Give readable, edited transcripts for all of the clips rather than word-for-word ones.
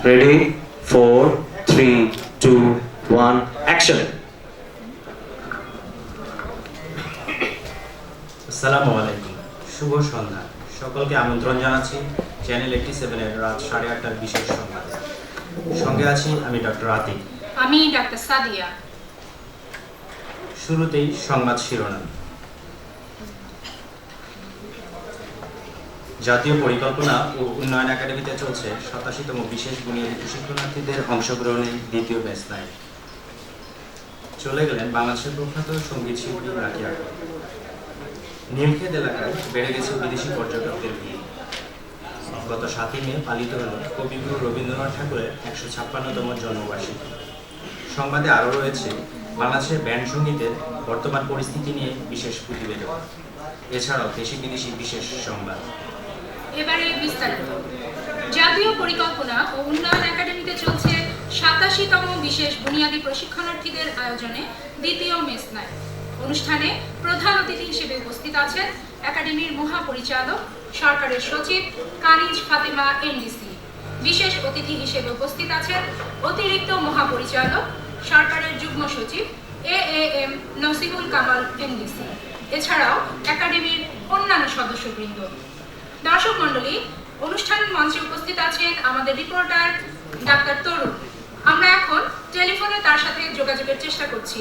Ready 4 3 2 1 action. আসসালামু আলাইকুম, শুভ সন্ধ্যা। সকলকে আমন্ত্রণ জানাচ্ছি চ্যানেল 87 এর রাত 8:30টার বিশেষ সংবাদে। সঙ্গে আছি আমি ডক্টর আতিক। আমি ডাক্তার সাদিয়া। শুরুতেই সংবাদ শিরোনাম। জাতীয় পরিকল্পনা ও উন্নয়ন একাডেমিতে চলছে 87তম বিশেষ বুনিয়াদী প্রশিক্ষণার্থীদের অংশগ্রহণের দ্বিতীয় ব্যাচ নাইট। চলে গেলেন বাংলাদেশের প্রখ্যাত সঙ্গীত শিল্পী রাকিয়া। নীলক্ষেত এলাকায় বেড়ে গেছে বিদেশি পর্যটকদের ভিড়। গত 7 মে পালিত হল কবিগুরু রবীন্দ্রনাথ ঠাকুরের 156তম জন্মবার্ষিকী। সংবাদে আরও রয়েছে বাংলাদেশের ব্যান্ড সঙ্গীতের বর্তমান পরিস্থিতি নিয়ে বিশেষ প্রতিবেদন, এছাড়াও দেশি বিদেশি বিশেষ সংবাদ। এবারে বিস্তারিত। জাতীয় পরিকল্পনা ও উন্নয়ন একাডেমিতে চলছে 87তম বিশেষ বুনিয়াদী প্রশিক্ষণার্থীদের আয়োজনে দ্বিতীয় মেস নাইট। অনুষ্ঠানে প্রধান অতিথি হিসেবে উপস্থিত আছেন একাডেমির মহাপরিচালক সরকারের সচিব কানিজ ফাতেমা এনডিসি। বিশেষ অতিথি হিসেবে উপস্থিত আছেন অতিরিক্ত মহাপরিচালক সরকারের যুগ্ম সচিব এএএম নসিবুল কামাল এনডিসি, এছাড়াও একাডেমির অন্যান্য সদস্যবৃন্দ। দর্শক মণ্ডলী, অনুষ্ঠান মঞ্চে উপস্থিত আছেন আমাদের রিপোর্টার ডাক্তার তরুণ। আমরা এখন টেলিফোনে তার সাথে যোগাযোগের চেষ্টা করছি।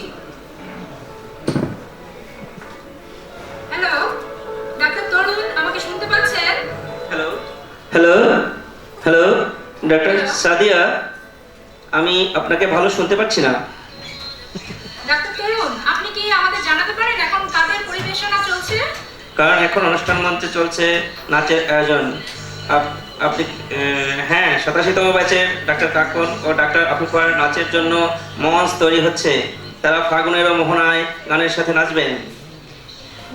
হ্যালো ডাক্তার তরুণ, আমাকে শুনতে পাচ্ছেন? Hello hello hello doctor Sadia, আমি আপনাকে ভালো শুনতে পাচ্ছি না। ডাক্তার তরুণ, আপনি কি আমাদের জানাতে পারেন এখন কাদের পরিবেশনা চলছে? কারণ এখন অনুষ্ঠান মঞ্চে চলছে নাচের আয়োজন। আপনি হ্যাঁ, 87তম ব্যাচের ডাক্তার কাকন ও ডাক্তার আফিফার নাচের জন্য মঞ্চ তৈরি হচ্ছে। তারা ফাগুনের মোহনায় গানের সাথে নাচবেন।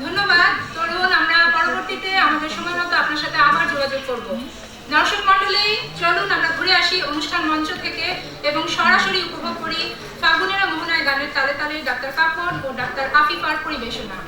ধন্যবাদ তরুণ, আমরা পরবর্তীতে আমাদের সময় মতো আপনার সাথে আবার যোগাযোগ করব। দর্শক মণ্ডলী, চলুন আমরা ঘুরে আসি অনুষ্ঠান মঞ্চ থেকে এবং সরাসরি উপভোগ করি ফাগুনের মোহনায় গানের তালে তালে ডাক্তার কাকন ও ডাক্তার আফিফার পরিবেশনা।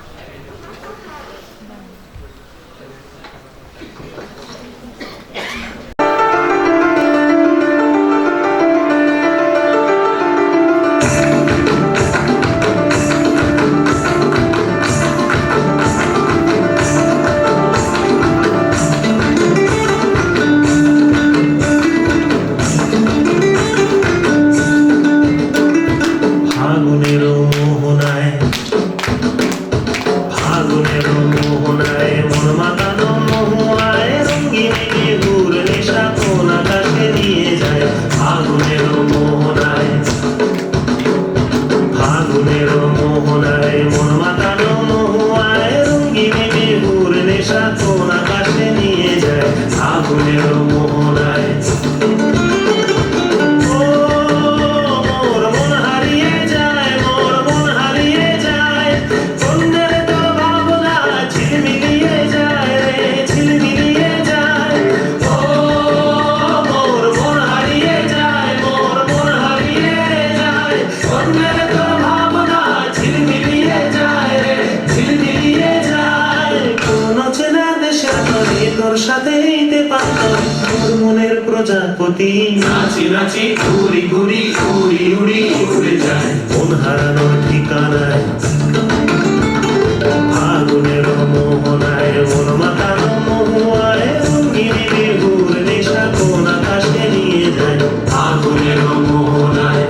প্রজাপতি নাচি নাচি ঘুরি ঘুরি উড়ি উড়ি উড়ে যায় মন হারানোর ঠিকানায়। ফাগুনের মোহনায় মন মাতানো মহুয়ায় রঙিন বেহুর নেশা কোন আকাশে নিয়ে যায়। ফাগুনের মোহনায়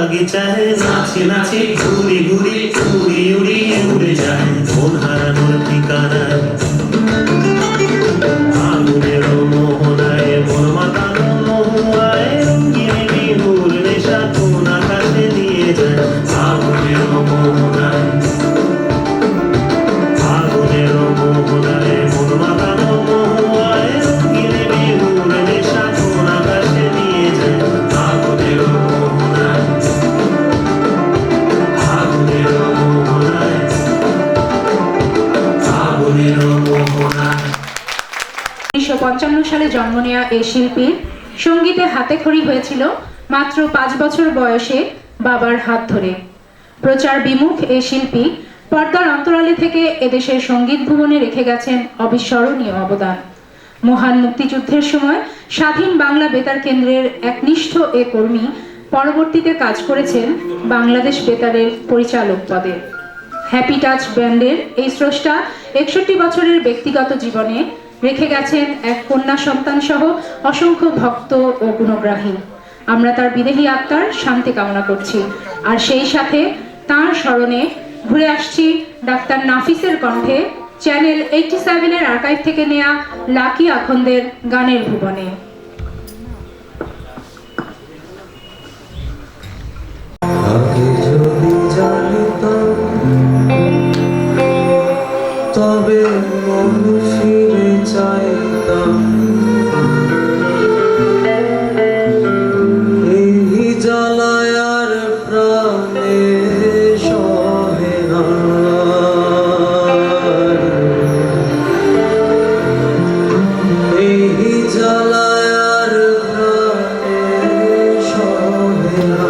বাগিচায় নাচি নাচি ঘুরি ঘুরি উড়ি উড়ি উড়ে যায় মন হারানোর ঠিকানায় আগুনের মোহনায় মন মাতানো মহুয়ায় রঙিন বিহুর নেশা কোন আকাশে নিয়ে যায় আগুনের মোহনায় আগুনের মোহনায় মন মাতানো মহুয়ায় রঙিন বিহুর নেশা কোন আকাশে নিয়ে যায় আগুনের মোহনায় আগুনের মোহনায় আগুনের মোহনায় 1955 সালে জন্ম নেওয়া এই শিল্পীর সঙ্গীতে হাতেখড়ি হয়েছিল মাত্র 5 বছর বয়সে বাবার হাত ধরে। প্রচার বিমুখ এই শিল্পী পর্দার অন্তরালে থেকে এদেশের সঙ্গীত ভুবনে রেখে গেছেন অবিস্মরণীয় অবদান। মহান মুক্তিযুদ্ধের সময় স্বাধীন বাংলা বেতার কেন্দ্রের একনিষ্ঠ এ কর্মী পরবর্তীতে কাজ করেছেন বাংলাদেশ বেতারের পরিচালক পদে। হ্যাপি টাচ ব্যান্ডের এই স্রষ্টা 61 বছরের ব্যক্তিগত জীবনে রেখে গেছেন এক কন্যা সন্তান সহ অসংখ্য ভক্ত ও গুণগ্রাহী। আমরা তার বিদেহী আত্মার শান্তি কামনা করছি, আর সেই সাথে তার স্মরণে ঘুরে আসছি ডাক্তার নাফিসের কণ্ঠে চ্যানেল 87 এর আর্কাইভ থেকে নেয়া লাকি আখন্দের গানের ভুবনে। তবে মন ফিরে চাইতাম এই জ্বালায় আর প্রাণে সহে না এই জ্বালায় আর প্রাণে সহে না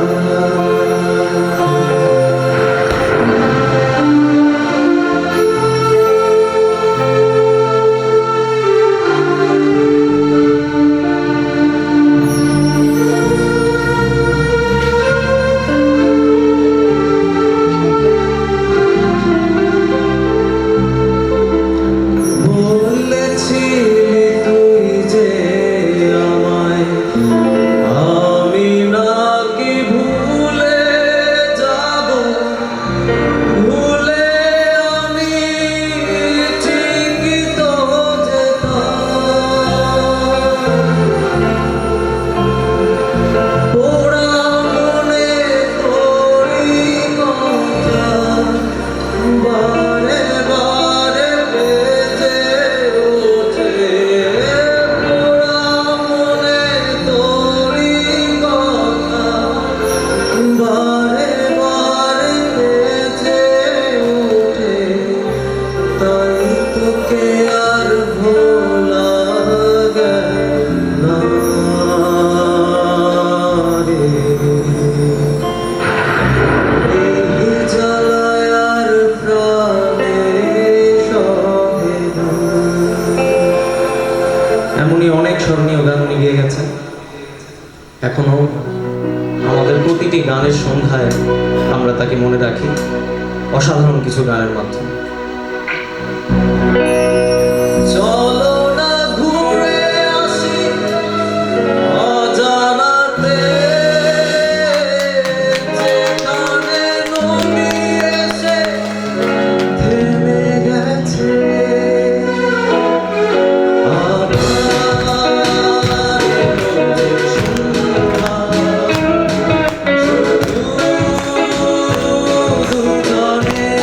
এমনই অনেক স্মরণীয় গান উনি গেয়ে গেছেন। এখনো আমাদের প্রতিটি গানের সন্ধ্যায় আমরা তাকে মনে রাখি অসাধারণ কিছু গানের মাধ্যমে। চলো না ঘুরে আসি অজানাতে, যেখানে নদী এসে থেমে গেছে। দুজনে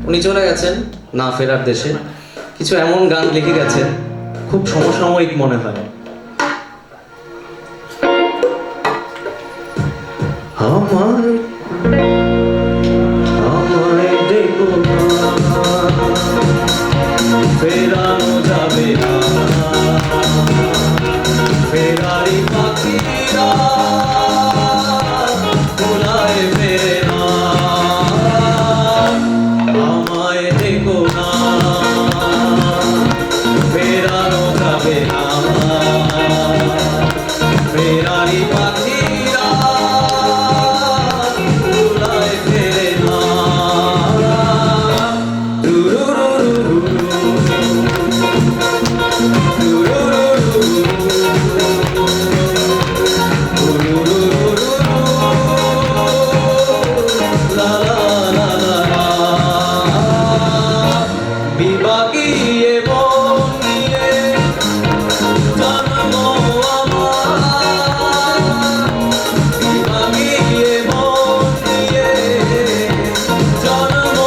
উনি চলে গেছেন না ফেরার দেশে। কিছু এমন গান লিখে গেছেন খুব সমসাময়িক মনে হয়। আমায় আমায় দেখো না, ফেরানো যাবে না, ফেরারি পাখিরা ভোলায় ফেরে না। আমায় দেখো না, ফেরানো যাবে না, ফেরারি পাখিরা ভোলায় ফেরে না। বিভাগীয় মন নিয়ে জন্ম আমার, বিভাগীয় মন নিয়ে জন্ম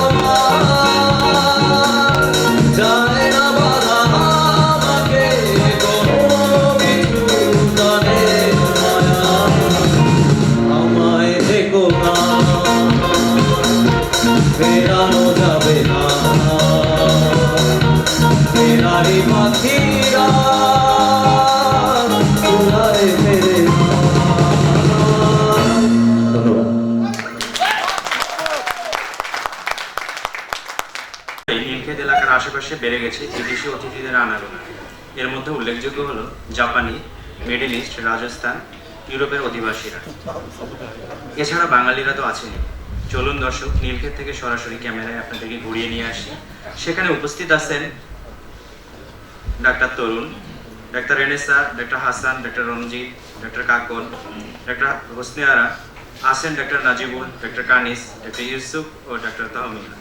আমার, যায় না বাধা আমাকে কোনো কিছু জানে মায়া। আমায় দেখো না, ফেরানো যাবে না, ফেরারি পাখিরা ভোলায় ফেরে না। ধন্যবাদ। এই নীলক্ষেত এলাকার আশেপাশে বেড়ে গেছে বিদেশি অতিথিদের আনাগোনা। এর মধ্যে উল্লেখযোগ্য হলো জাপানি, মিডল ইস্ট, রাজস্থান, ইউরোপের অধিবাসীরা। এছাড়া বাঙালিরা তো আছেনই। চলুন দর্শক, নীলক্ষেত থেকে সরাসরি ক্যামেরায় আপনাদেরকে ঘুরিয়ে নিয়ে আসি। সেখানে উপস্থিত আছেন doctor Tarun, doctor Renesa, doctor Hasan, doctor Ranjit, doctor Kakon, doctor Hosne Ara, আছেন doctor Nazibul, doctor Kanis, doctor Yusuf ও ডাক্তার তাহমিনা।